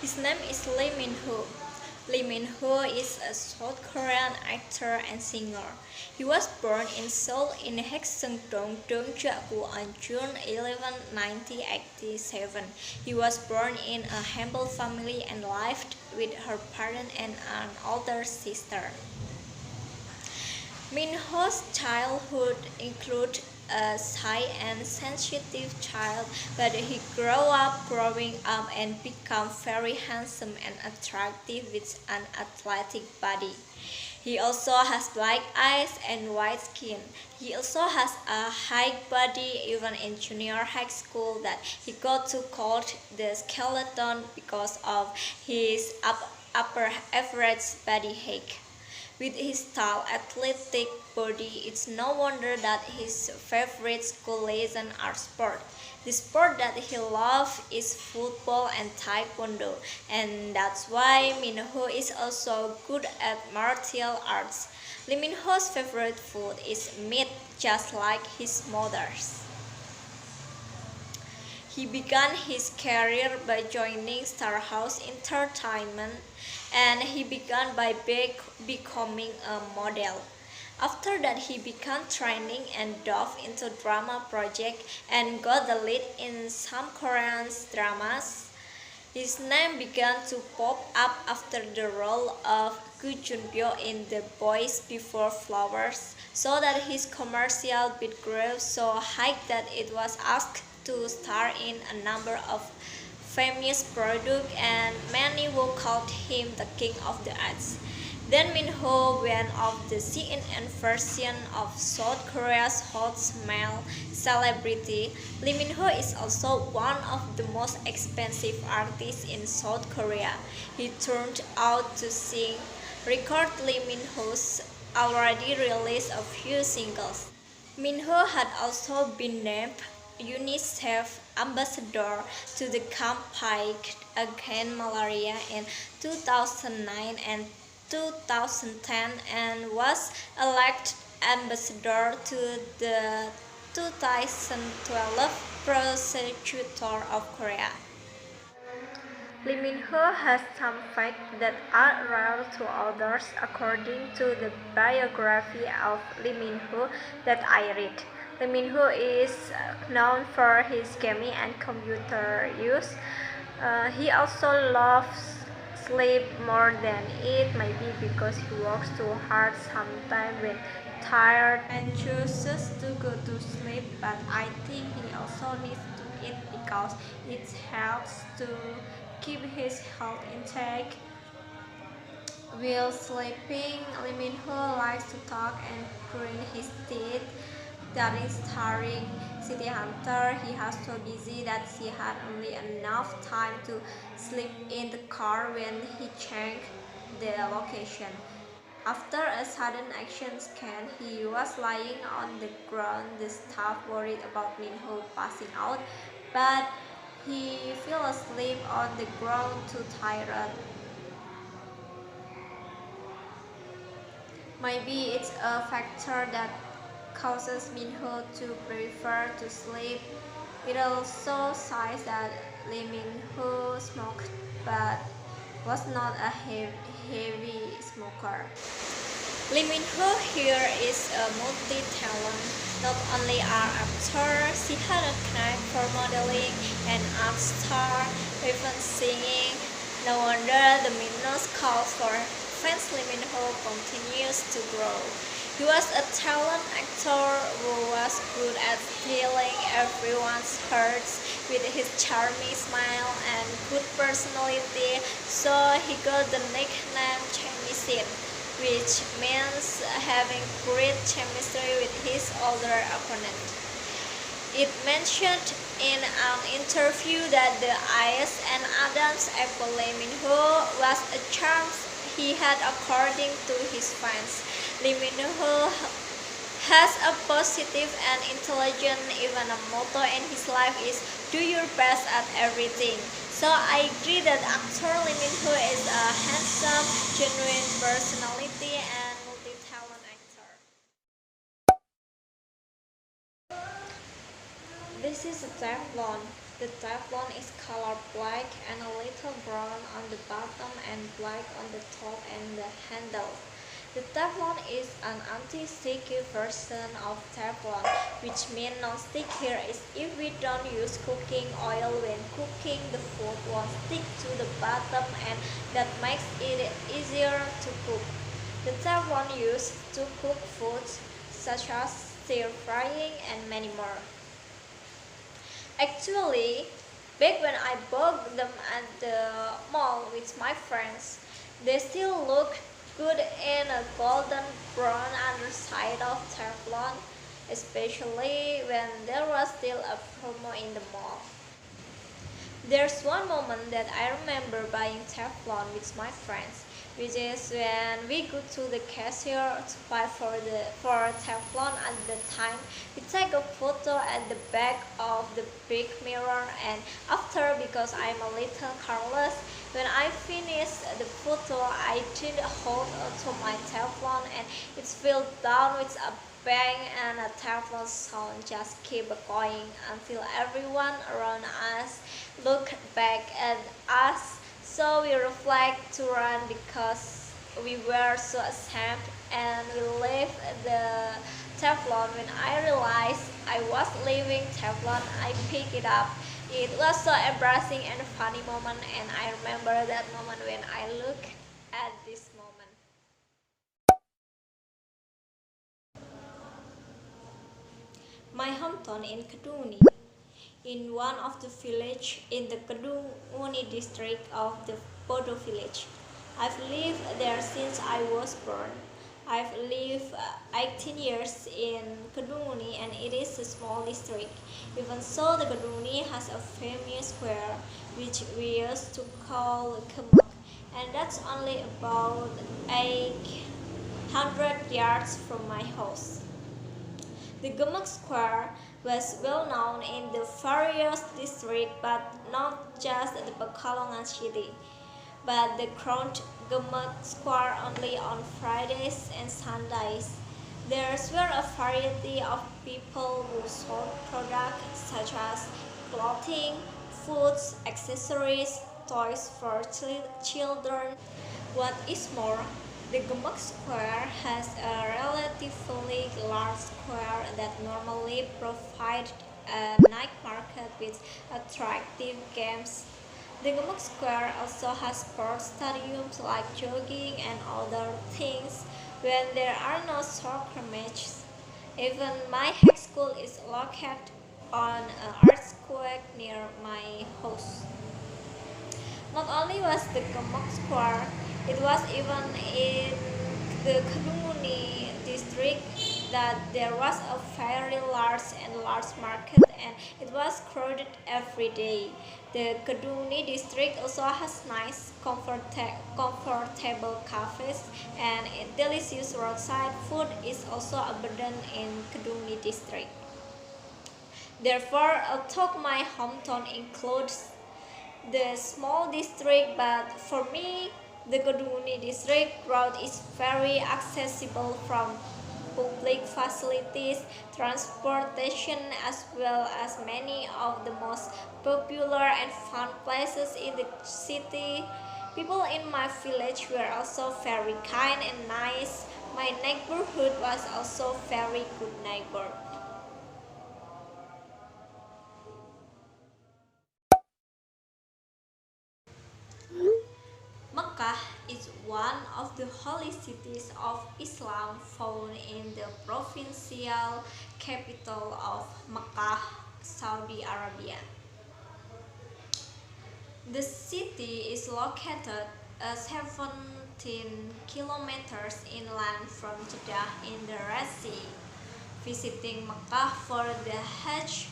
His name is Lee Min-ho. Lee Min-ho is a South Korean actor and singer. He was born in Seoul in Haeseong-dong, Dongjae-gu on June 11, 1987. He was born in a humble family and lived with her parents and an older sister. Min-ho's childhood included a shy and sensitive child, but he growing up and became very handsome and attractive with an athletic body. He also has black eyes and white skin. He also has a high body even in junior high school that he got to called the skeleton because of his upper average body height. With his tall, athletic body, it's no wonder that his favorite school lessons are sport. The sport that he loves is football and taekwondo, and that's why Minho is also good at martial arts. Lee Minho's favorite food is meat, just like his mother's. He began his career by joining Star House Entertainment, and he began by becoming a model. After that, he began training and dove into drama project and got the lead in some Korean dramas. His name began to pop up after the role of Gu Junbyo in The Boys Before Flowers, so that his commercial bid grew so high that it was asked to star in a number of famous products, and many will call him the king of the arts. Then Min-ho went of the CNN version of South Korea's hot male celebrity. Lee Min-ho is also one of the most expensive artists in South Korea. He turned out to sing. Record Lee Min-ho's already released a few singles. Min-ho had also been named UNICEF ambassador to the campaign against malaria in 2009 and 2010 and was elected ambassador to the 2012 Prosecutor of Korea. Lee Min-ho has some facts that are rare to others according to the biography of Lee Min-ho that I read. Lee Min-ho is known for his gaming and computer use. He also loves sleep more than eat, maybe because he works too hard sometimes when tired and chooses to go to sleep, but I think he also needs to eat because it helps to keep his health intact. While sleeping, Lee Min-ho likes to talk and grind his teeth. During starring City Hunter, he was so busy that he had only enough time to sleep in the car when he changed the location. After a sudden action scan, he was lying on the ground. The staff worried about Min-ho passing out, but he fell asleep on the ground too tired. Maybe it's a factor that causes Min-ho to prefer to sleep. It also says that Lee Min-ho smoked but was not a heavy smoker. Lee Min-ho here is a multi-talent. Not only an actor, she had a knack for modeling, an art star, even singing. No wonder the Min-ho's call for fans Lee Min-ho continues to grow. He was a talented actor who was good at stealing everyone's hearts with his charming smile and good personality, so he got the nickname Chemistry, which means having great chemistry with his older opponent. It mentioned in an interview that the Ice and Adams apple Lee Min-ho was a charm he had according to his fans. Lee Min-ho has a positive and intelligent, even a motto in his life is do your best at everything. So I agree that actor Lee Min-ho is a handsome, genuine personality and multi-talent actor. This is a Teflon. The Teflon is colored black and a little brown on the bottom and black on the top and the handle. The Teflon is an anti-sticky version of Teflon, which means non-stick here is if we don't use cooking oil when cooking, the food won't stick to the bottom and that makes it easier to cook. The Teflon used to cook foods such as stir frying and many more. Actually, back when I bought them at the mall with my friends, they still look good in a golden brown underside of Teflon, especially when there was still a promo in the mall. There's one moment that I remember buying Teflon with my friends, which is when we go to the cashier to buy for Teflon at the time. We take a photo at the back of the big mirror, and after, because I'm a little careless, when I finished the photo I didn't hold to my Teflon and it fell down with a bang, and a Teflon sound just kept going until everyone around us looked back at us. So we reflect to run because we were so ashamed, and we left the Teflon. When I realized I was leaving Teflon, I picked it up. It was so embarrassing and funny moment, and I remember that moment when I look at this moment. My hometown in Keduni, in one of the village in the Keduni district of the Bodo village. I've lived there since I was born. I've lived 18 years in Keduni, and it is a small district. Even so, the Keduni has a famous square which we used to call Kemak, and that's only about 800 yards from my house. The Gemak Square was well known in the various districts, but not just the Pekalongan city, but the crowd Gemak Square only on Fridays and Sundays. There were a variety of people who sold products such as clothing, foods, accessories, toys for children. What is more, the Gemak Square has a relatively large square that normally provides a night market with attractive games. The Gemak Square also has sports stadiums like jogging and other things when there are no soccer matches. Even my high school is located on an earthquake near my house. Not only was the Kemok Square, it was even in the Keduni district that there was a very large market, and it was crowded every day. The Keduni district also has nice, comfortable cafes, and delicious roadside food is also abundant in Keduni district. Therefore, although my hometown includes the small district, but for me, the Keduni district route is very accessible from public facilities, transportation, as well as many of the most popular and fun places in the city. People in my village were also very kind and nice. My neighborhood was also very good neighbor. Mecca is one of the holy cities of Islam found in the provincial capital of Mecca, Saudi Arabia. The city is located 17 kilometers inland from Jeddah in the Red Sea. Visiting Mecca for the Hajj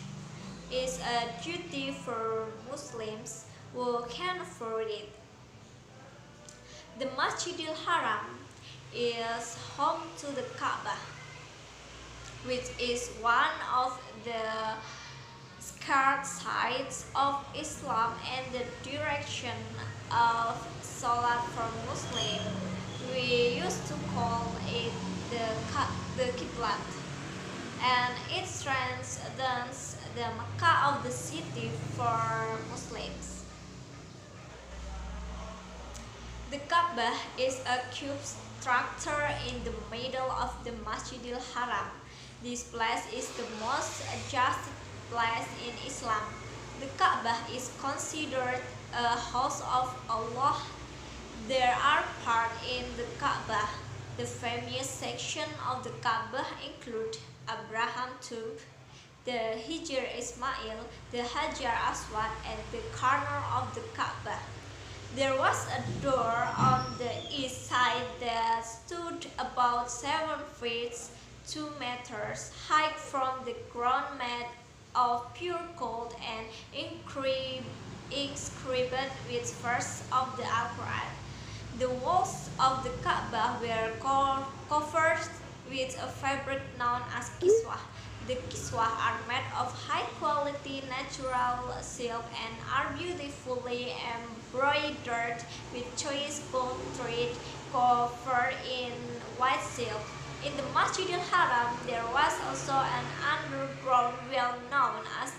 is a duty for Muslims who can afford it. The Masjidil Haram is home to the Kaaba, which is one of the sacred sites of Islam and the direction of Salat for Muslim. We used to call it the Qiblat, and it strengthens the Mecca of the city for Muslims. The Kaabah is a cube structure in the middle of the Masjidil Haram. This place is the most adjusted place in Islam. The Kaabah is considered a house of Allah. There are parts in the Kaabah. The famous section of the Kaabah include Abraham tomb, the Hijr Ismail, the Hajar Aswad, and the corner of the Kaabah. There was a door on the east side that stood about 7 feet 2 meters high from the ground, made of pure gold and inscribed with verses of the Alquran. The walls of the Kaabah were covered with a fabric known as kiswah. The kiswah are made of high-quality natural silk and are beautifully embroidered with choice gold thread covered in white silk. In the Masjidil Haram, there was also an underground well known as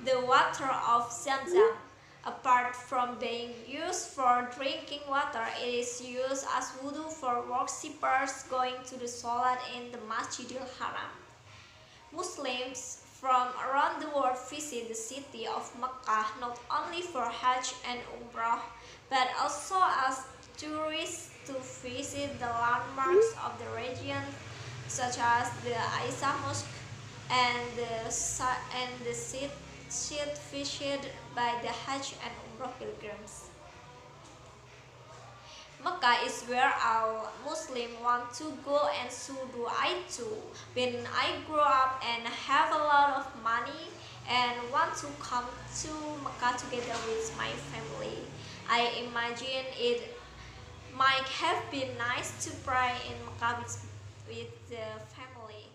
the water of Zamzam. Apart from being used for drinking water, it is used as wudu for worshippers going to the Salat in the Masjidil Haram. Muslims from around the world visit the city of Mecca not only for Hajj and Umrah, but also as tourists to visit the landmarks of the region, such as the Aisha Mosque and the site visited by the Hajj and Umrah pilgrims. Mecca is where all Muslims want to go, and so do I too. When I grow up and have a lot of money and want to come to Mecca together with my family, I imagine it might have been nice to pray in Mecca with the family.